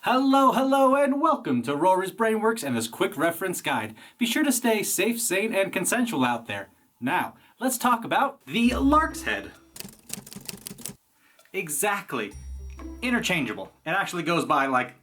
Hello, and welcome to Rory's Brainworks and this quick reference guide. Be sure to stay safe, sane, and consensual out there. Now, let's talk about the Larks head. Exactly. Interchangeable. It actually goes by like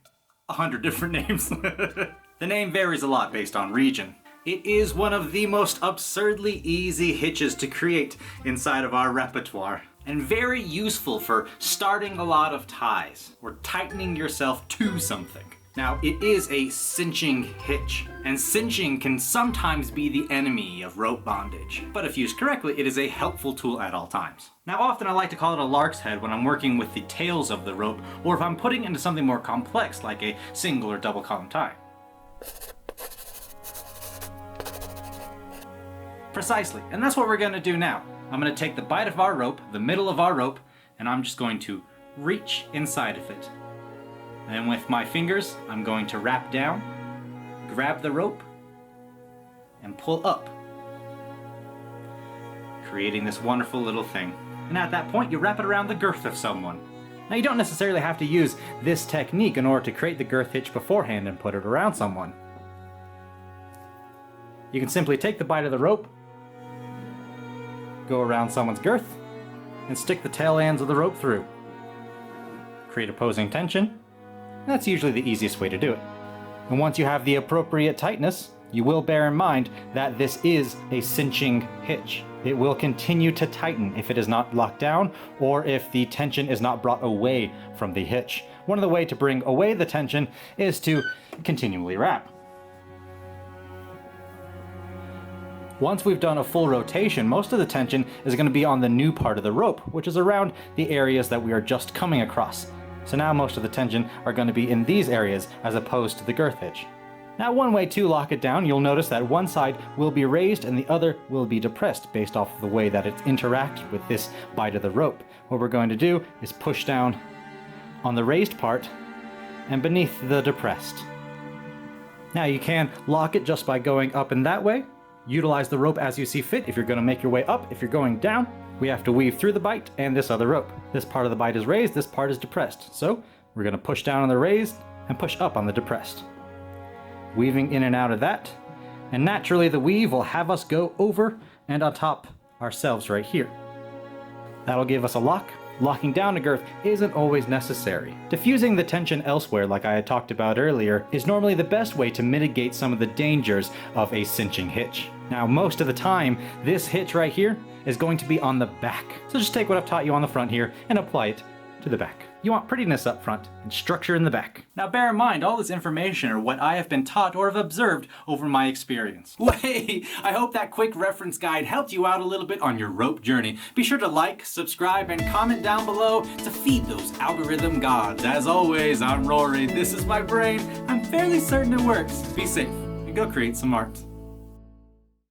100 different names. The name varies a lot based on region. It is one of the most absurdly easy hitches to create inside of our repertoire, and very useful for starting a lot of ties or tightening yourself to something. Now, it is a cinching hitch, and cinching can sometimes be the enemy of rope bondage, but if used correctly, it is a helpful tool at all times. Now, often I like to call it a lark's head when I'm working with the tails of the rope, or if I'm putting into something more complex like a single or double column tie. Precisely, and that's what we're gonna do now. I'm gonna take the bite of our rope, the middle of our rope, and I'm just going to reach inside of it. And with my fingers, I'm going to wrap down, grab the rope, and pull up, creating this wonderful little thing. And at that point, you wrap it around the girth of someone. Now, you don't necessarily have to use this technique in order to create the girth hitch beforehand and put it around someone. You can simply take the bite of the rope, go around someone's girth, and stick the tail ends of the rope through. Create opposing tension. That's usually the easiest way to do it. And once you have the appropriate tightness, you will bear in mind that this is a cinching hitch. It will continue to tighten if it is not locked down or if the tension is not brought away from the hitch. One of the ways to bring away the tension is to continually wrap. Once we've done a full rotation, most of the tension is going to be on the new part of the rope, which is around the areas that we are just coming across. So now most of the tension are going to be in these areas as opposed to the girth hitch. Now, one way to lock it down, you'll notice that one side will be raised and the other will be depressed based off of the way that it's interacted with this bite of the rope. What we're going to do is push down on the raised part and beneath the depressed. Now, you can lock it just by going up and that way. Utilize the rope as you see fit if you're going to make your way up. If you're going down, we have to weave through the bite and this other rope. This part of the bite is raised, this part is depressed. So we're going to push down on the raised and push up on the depressed. Weaving in and out of that. And naturally the weave will have us go over and on top ourselves right here. That'll give us a lock. Locking down a girth isn't always necessary. Diffusing the tension elsewhere, like I had talked about earlier, is normally the best way to mitigate some of the dangers of a cinching hitch. Now, most of the time, this hitch right here is going to be on the back. So just take what I've taught you on the front here and apply it to the back. You want prettiness up front and structure in the back. Now, bear in mind, all this information are what I have been taught or have observed over my experience. Hey, I hope that quick reference guide helped you out a little bit on your rope journey. Be sure to like, subscribe, and comment down below to feed those algorithm gods. As always, I'm Rory. This is my brain. I'm fairly certain it works. Be safe and go create some art.